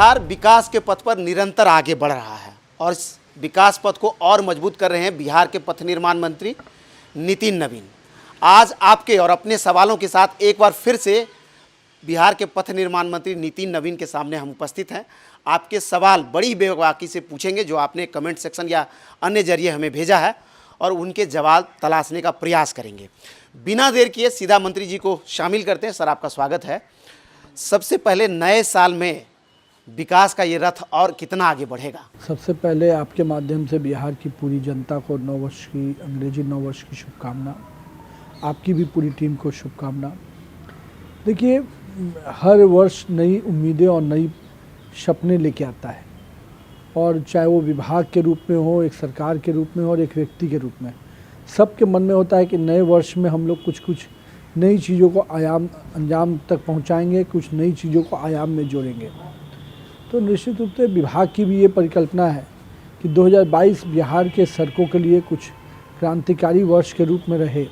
बिहार विकास के पथ पर निरंतर आगे बढ़ रहा है और इस विकास पथ को और मजबूत कर रहे हैं बिहार के पथ निर्माण मंत्री नितिन नवीन। आज आपके और अपने सवालों के साथ एक बार फिर से बिहार के पथ निर्माण मंत्री नितिन नवीन के सामने हम उपस्थित हैं। आपके सवाल बड़ी बेबाकी से पूछेंगे जो आपने कमेंट सेक्शन या अन्य जरिए हमें भेजा है और उनके जवाब तलाशने का प्रयास करेंगे। बिना देर किए सीधा मंत्री जी को शामिल करते हैं। सर, आपका स्वागत है। सबसे पहले नए साल में विकास का ये रथ और कितना आगे बढ़ेगा? सबसे पहले आपके माध्यम से बिहार की पूरी जनता को नववर्ष की, अंग्रेजी नववर्ष की शुभकामना। आपकी भी पूरी टीम को शुभकामना। देखिए, हर वर्ष नई उम्मीदें और नई सपने लेके आता है, और चाहे वो विभाग के रूप में हो, एक सरकार के रूप में हो और एक व्यक्ति के रूप में, सबके मन में होता है कि नए वर्ष में हम लोग कुछ नई चीज़ों को अंजाम तक पहुंचाएंगे, कुछ नई चीज़ों को आयाम में जोड़ेंगे। तो निश्चित रूप से विभाग की भी ये परिकल्पना है कि 2022 बिहार के सड़कों के लिए कुछ क्रांतिकारी वर्ष के रूप में रहे,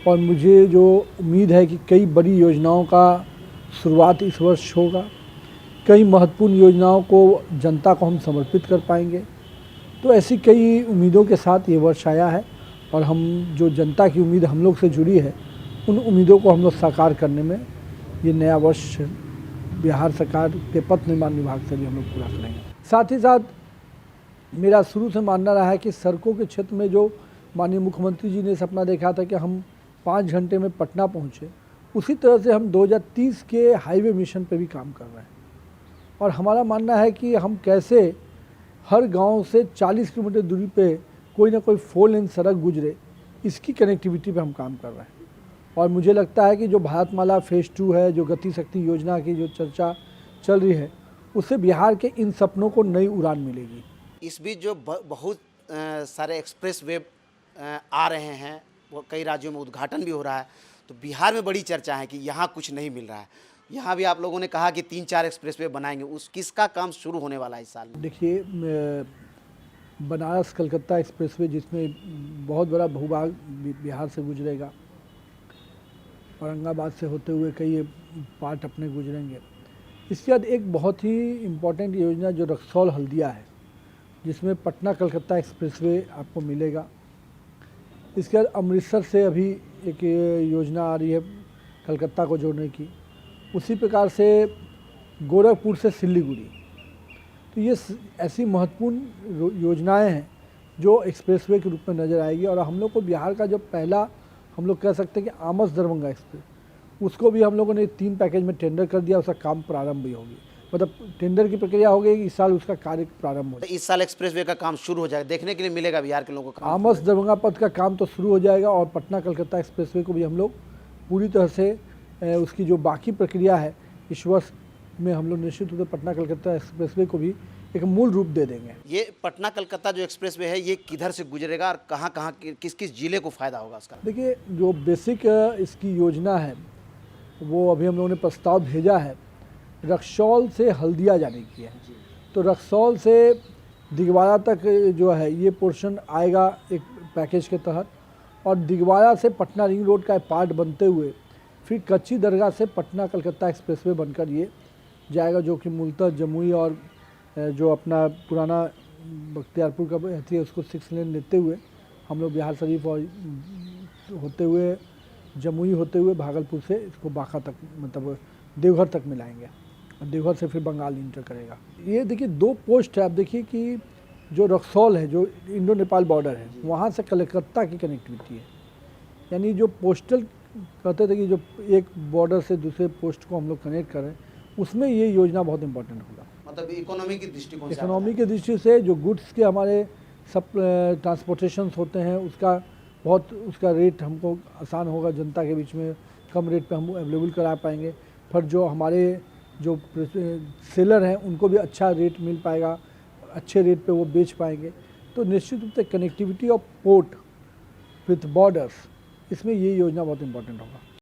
और मुझे जो उम्मीद है कि कई बड़ी योजनाओं का शुरुआत इस वर्ष होगा। कई महत्वपूर्ण योजनाओं को जनता को हम समर्पित कर पाएंगे। तो ऐसी कई उम्मीदों के साथ ये वर्ष आया है, और हम जो जनता की उम्मीद हम लोग से जुड़ी है, उन उम्मीदों को हम लोग साकार करने में ये नया वर्ष बिहार सरकार के पथ निर्माण विभाग से भी हम लोग पूरा करेंगे। साथ ही साथ मेरा शुरू से मानना रहा है कि सड़कों के क्षेत्र में जो माननीय मुख्यमंत्री जी ने सपना देखा था कि हम 5 घंटे में पटना पहुँचे, उसी तरह से हम 2030 के हाईवे मिशन पे भी काम कर रहे हैं। और हमारा मानना है कि हम कैसे हर गांव से 40 किलोमीटर दूरी पे कोई ना कोई 4 लेन सड़क गुजरे, इसकी कनेक्टिविटी पे हम काम कर रहे हैं। और मुझे लगता है कि जो भारतमाला फेज़ 2 है, जो गति शक्ति योजना की जो चर्चा चल रही है, उससे बिहार के इन सपनों को नई उड़ान मिलेगी। इस बीच जो बहुत सारे एक्सप्रेस वे आ रहे हैं, वो कई राज्यों में उद्घाटन भी हो रहा है, तो बिहार में बड़ी चर्चा है कि यहाँ कुछ नहीं मिल रहा है। यहाँ भी आप लोगों ने कहा कि 3-4 एक्सप्रेस वे बनाएंगे, किसका काम शुरू होने वाला है इस साल में? देखिए, बनारस कलकत्ता एक्सप्रेस वे, जिसमें बहुत बड़ा भूभाग बिहार से गुजरेगा, औरंगाबाद से होते हुए कई पार्ट अपने गुजरेंगे। इसके बाद एक बहुत ही इम्पोर्टेंट योजना जो रक्सौल हल्दिया है, जिसमें पटना कलकत्ता एक्सप्रेसवे आपको मिलेगा। इसके बाद अमृतसर से अभी एक योजना आ रही है कलकत्ता को जोड़ने की। उसी प्रकार से गोरखपुर से सिल्लीगुड़ी। तो ये ऐसी महत्वपूर्ण योजनाएं हैं जो एक्सप्रेसवे के रूप में नज़र आएगी। और हम लोग को बिहार का जो पहला, हम लोग कह सकते हैं कि आमस दरभंगा एक्सप्रेस, उसको भी हम लोगों ने 3 पैकेज में टेंडर कर दिया। उसका काम प्रारंभ भी होगी, मतलब टेंडर की प्रक्रिया हो गई। इस साल उसका कार्य प्रारंभ हो जाएगा। इस साल एक्सप्रेसवे का काम शुरू हो जाएगा, देखने के लिए मिलेगा बिहार के लोगों को। आमस दरभंगा पथ का काम तो शुरू हो जाएगा, और पटना कलकत्ता एक्सप्रेसवे को भी हम लोग पूरी तरह से उसकी जो बाकी प्रक्रिया है इस वर्ष में हम लोग निश्चित रूप से पटना कलकत्ता एक्सप्रेसवे को भी एक मूल रूप दे देंगे। ये पटना कलकत्ता जो एक्सप्रेसवे है, ये किधर से गुजरेगा और कहाँ किस किस जिले को फ़ायदा होगा उसका? देखिए, जो बेसिक इसकी योजना है वो अभी हम लोगों ने प्रस्ताव भेजा है, रक्सौल से हल्दिया जाने की है। तो रक्सौल से दिगवाड़ा तक जो है ये पोर्शन आएगा एक पैकेज के तहत, और दिगवाड़ा से पटना रिंग रोड का पार्ट बनते हुए फिर कच्ची दरगाह से पटना कलकत्ता एक्सप्रेसवे बनकर ये जाएगा, जो कि मूलतः जमुई और जो अपना पुराना बख्तियारपुर का है उसको 6 लेन लेते हुए हम लोग बिहार शरीफ और होते हुए जमुई होते हुए भागलपुर से इसको बांका तक, मतलब देवघर तक मिलाएंगे, और देवघर से फिर बंगाल इंटर करेगा। ये देखिए 2 पोस्ट है। आप देखिए कि जो रक्सौल है, जो इंडो नेपाल बॉर्डर है, वहाँ से कलकत्ता की कनेक्टिविटी है। यानी जो पोस्टल कहते थे कि जो एक बॉर्डर से दूसरे पोस्ट को हम लोग कनेक्ट करें, उसमें ये योजना बहुत इंपॉर्टेंट होगा। मतलब इकोनॉमी की दृष्टिकोण से, इकोनॉमी की दृष्टि से जो गुड्स के हमारे सब ट्रांसपोर्टेशन होते हैं, उसका रेट हमको आसान होगा, जनता के बीच में कम रेट पे हम अवेलेबल करा पाएंगे। फिर जो हमारे जो सेलर हैं उनको भी अच्छा रेट मिल पाएगा, अच्छे रेट पे वो बेच पाएंगे। तो निश्चित रूप से connectivity of port with borders, इसमें ये योजना बहुत इंपॉर्टेंट होगा।